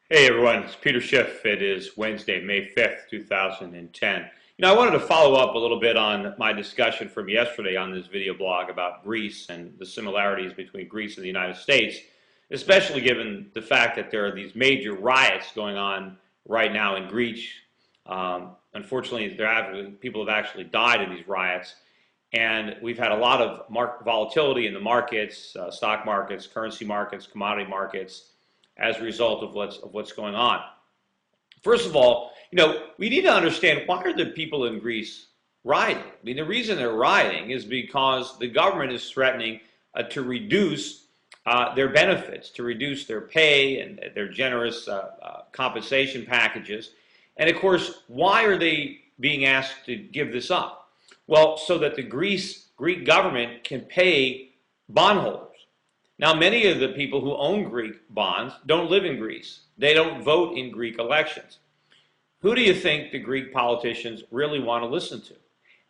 Hey everyone, it's Peter Schiff. It is Wednesday, May 5th, 2010. I wanted to follow up a little bit on my discussion from yesterday on this video blog about Greece and the similarities between Greece and the United States, especially given the fact that there are these major riots going on right now in Greece. Unfortunately, people have actually died in these riots, and we've had a lot of volatility in the markets, stock markets, currency markets, commodity markets, as a result of what's going on. First of all, we need to understand, why are the people in Greece rioting? I mean, the reason they're rioting is because the government is threatening to reduce their benefits, to reduce their pay and their generous compensation packages. And of course, why are they being asked to give this up? Well, so that the Greek government can pay bondholders. Now, many of the people who own Greek bonds don't live in Greece. They don't vote in Greek elections. Who do you think the Greek politicians really want to listen to?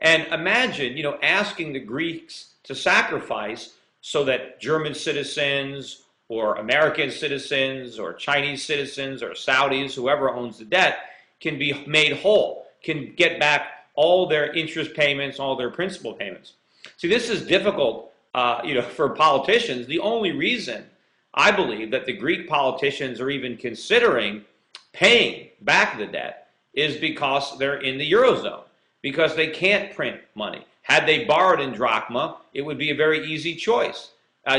And imagine, asking the Greeks to sacrifice so that German citizens or American citizens or Chinese citizens or Saudis, whoever owns the debt, can be made whole, can get back all their interest payments, all their principal payments. See, this is difficult for politicians. The only reason I believe that the Greek politicians are even considering paying back the debt is because they're in the Eurozone, because they can't print money. Had they borrowed in drachma, it would be a very easy choice.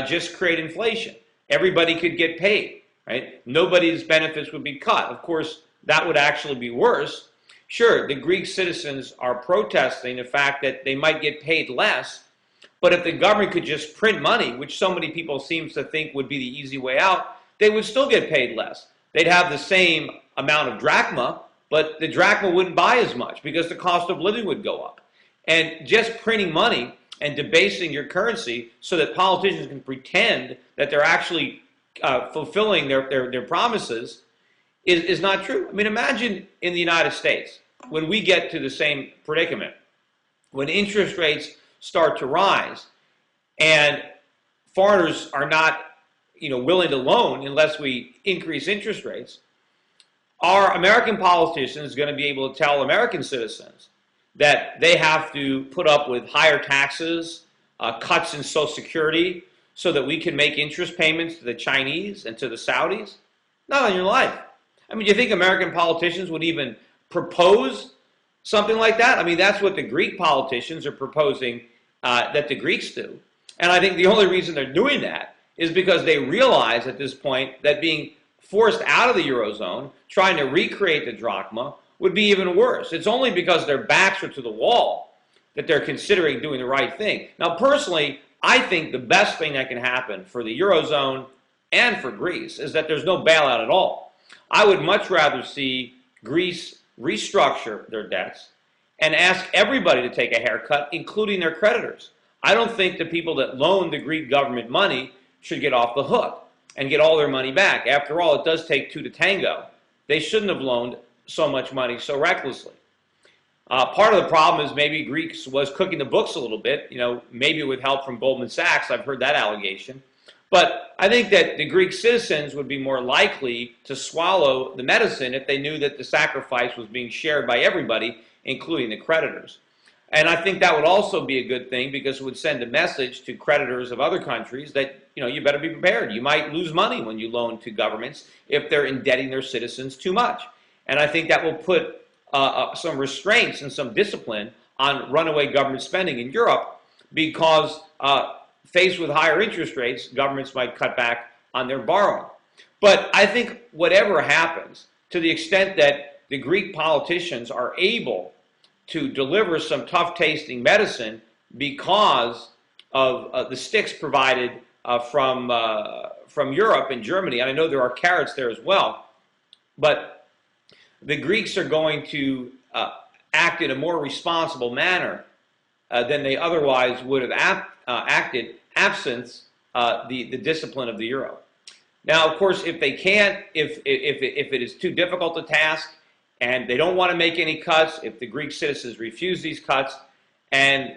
Just create inflation. Everybody could get paid, right? Nobody's benefits would be cut. Of course, that would actually be worse. Sure, the Greek citizens are protesting the fact that they might get paid less. But if the government could just print money, which so many people seem to think would be the easy way out, they would still get paid less. They'd have the same amount of drachma, but the drachma wouldn't buy as much because the cost of living would go up. And just printing money and debasing your currency so that politicians can pretend that they're actually fulfilling their promises is not true. I mean, imagine in the United States, when we get to the same predicament, when interest rates start to rise and foreigners are not willing to loan unless we increase interest rates, are American politicians going to be able to tell American citizens that they have to put up with higher taxes, cuts in Social Security, so that we can make interest payments to the Chinese and to the Saudis? Not in your life. I mean, do you think American politicians would even propose something like that? I mean, that's what the Greek politicians are proposing that the Greeks do. And I think the only reason they're doing that is because they realize at this point that being forced out of the Eurozone, trying to recreate the drachma, would be even worse. It's only because their backs are to the wall that they're considering doing the right thing. Now, personally, I think the best thing that can happen for the Eurozone and for Greece is that there's no bailout at all. I would much rather see Greece restructure their debts and ask everybody to take a haircut, including their creditors. I don't think the people that loan the Greek government money should get off the hook and get all their money back. After all, it does take two to tango. They shouldn't have loaned so much money so recklessly. Part of the problem is maybe Greece was cooking the books a little bit, maybe with help from Goldman Sachs. I've heard that allegation. But I think that the Greek citizens would be more likely to swallow the medicine if they knew that the sacrifice was being shared by everybody, including the creditors. And I think that would also be a good thing because it would send a message to creditors of other countries that, you better be prepared. You might lose money when you loan to governments if they're indebting their citizens too much. And I think that will put some restraints and some discipline on runaway government spending in Europe because faced with higher interest rates, governments might cut back on their borrowing. But I think whatever happens, to the extent that the Greek politicians are able to deliver some tough-tasting medicine because of the sticks provided from Europe and Germany, and I know there are carrots there as well, but the Greeks are going to act in a more responsible manner than they otherwise would have acted absent the discipline of the euro. Now, of course, if they can't, if it is too difficult a task and they don't want to make any cuts, if the Greek citizens refuse these cuts and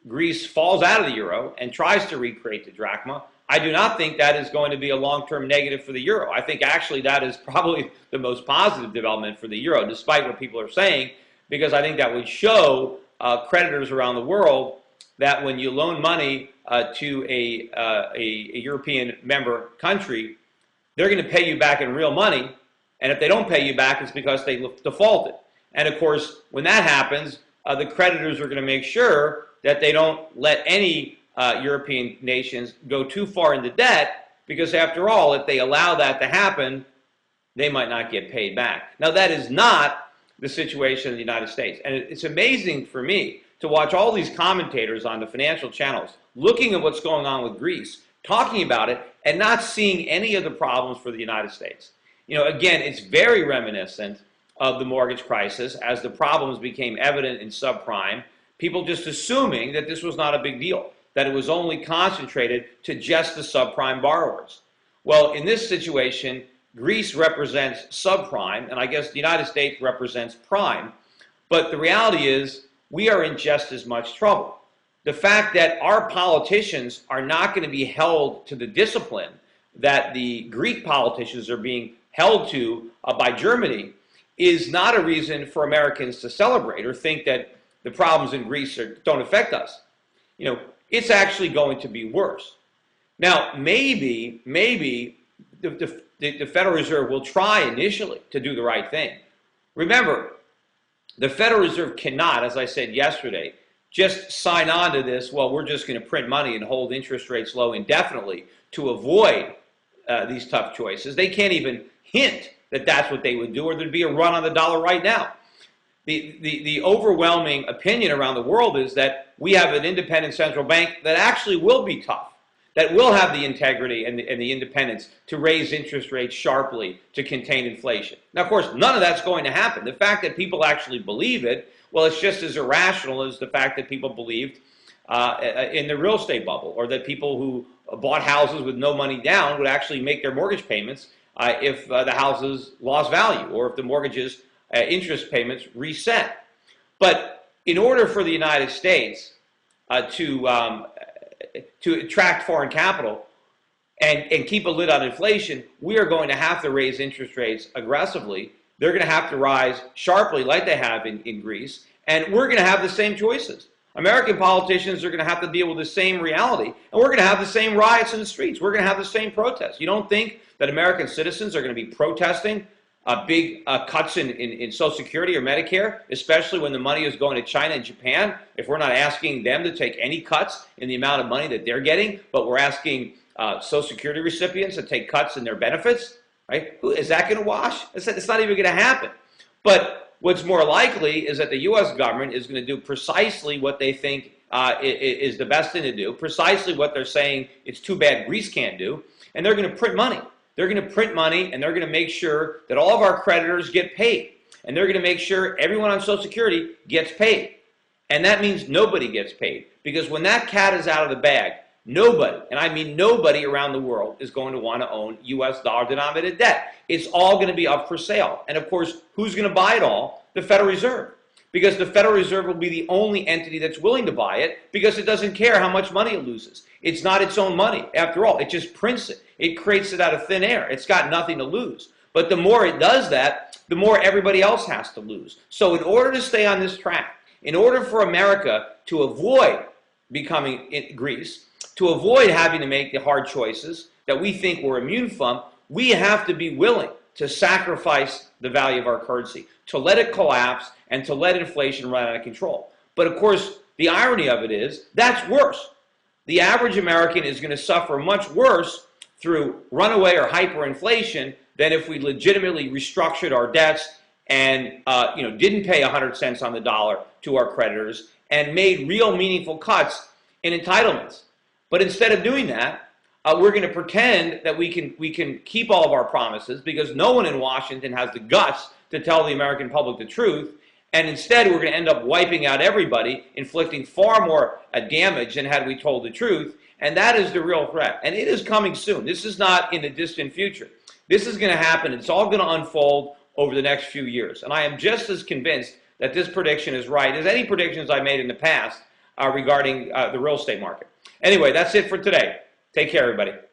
Greece falls out of the euro and tries to recreate the drachma, I do not think that is going to be a long-term negative for the euro. I think actually that is probably the most positive development for the euro, despite what people are saying, because I think that would show creditors around the world that when you loan money to a European member country, they're going to pay you back in real money, and if they don't pay you back, it's because they defaulted. And of course, when that happens, the creditors are going to make sure that they don't let any European nations go too far into debt, because after all, if they allow that to happen, they might not get paid back. Now, that is not the situation in the United States. And it's amazing for me to watch all these commentators on the financial channels looking at what's going on with Greece, talking about it, and not seeing any of the problems for the United States. You know, again, it's very reminiscent of the mortgage crisis as the problems became evident in subprime, people just assuming that this was not a big deal, that it was only concentrated to just the subprime borrowers. Well, in this situation, Greece represents subprime, and I guess the United States represents prime, but the reality is we are in just as much trouble. The fact that our politicians are not going to be held to the discipline that the Greek politicians are being held to by Germany is not a reason for Americans to celebrate or think that the problems in Greece don't affect us. You know, it's actually going to be worse. Now, maybe the Federal Reserve will try initially to do the right thing. Remember, the Federal Reserve cannot, as I said yesterday, just sign on to this, well, we're just going to print money and hold interest rates low indefinitely to avoid these tough choices. They can't even hint that that's what they would do, or there'd be a run on the dollar right now. The overwhelming opinion around the world is that we have an independent central bank that actually will be tough, that will have the integrity and the independence to raise interest rates sharply to contain inflation. Now, of course, none of that's going to happen. The fact that people actually believe it, well, it's just as irrational as the fact that people believed in the real estate bubble, or that people who bought houses with no money down would actually make their mortgage payments if the houses lost value, or if the mortgages interest payments reset. But in order for the United States to attract foreign capital and keep a lid on inflation, we are going to have to raise interest rates aggressively. They're going to have to rise sharply like they have in Greece, and we're going to have the same choices. American politicians are going to have to deal with the same reality, and we're going to have the same riots in the streets. We're going to have the same protests. You don't think that American citizens are going to be protesting big cuts in Social Security or Medicare, especially when the money is going to China and Japan, if we're not asking them to take any cuts in the amount of money that they're getting, but we're asking Social Security recipients to take cuts in their benefits, right? Is that going to wash? It's not even going to happen. But what's more likely is that the U.S. government is going to do precisely what they think is the best thing to do, precisely what they're saying it's too bad Greece can't do, and they're going to print money. They're going to print money, and they're going to make sure that all of our creditors get paid. And they're going to make sure everyone on Social Security gets paid. And that means nobody gets paid. Because when that cat is out of the bag, nobody, and I mean nobody around the world, is going to want to own U.S. dollar-denominated debt. It's all going to be up for sale. And of course, who's going to buy it all? The Federal Reserve. Because the Federal Reserve will be the only entity that's willing to buy it, because it doesn't care how much money it loses. It's not its own money. After all, it just prints it. It creates it out of thin air. It's got nothing to lose. But the more it does that, the more everybody else has to lose. So in order to stay on this track, in order for America to avoid becoming Greece, to avoid having to make the hard choices that we think we're immune from, we have to be willing to sacrifice the value of our currency, to let it collapse, and to let inflation run out of control. But of course, the irony of it is, that's worse. The average American is going to suffer much worse through runaway or hyperinflation than if we legitimately restructured our debts and didn't pay 100 cents on the dollar to our creditors and made real meaningful cuts in entitlements. But instead of doing that, we're going to pretend that we can keep all of our promises, because no one in Washington has the guts to tell the American public the truth. And instead, we're going to end up wiping out everybody, inflicting far more damage than had we told the truth. And that is the real threat. And it is coming soon. This is not in the distant future. This is going to happen. It's all going to unfold over the next few years. And I am just as convinced that this prediction is right as any predictions I made in the past regarding the real estate market. Anyway, that's it for today. Take care, everybody.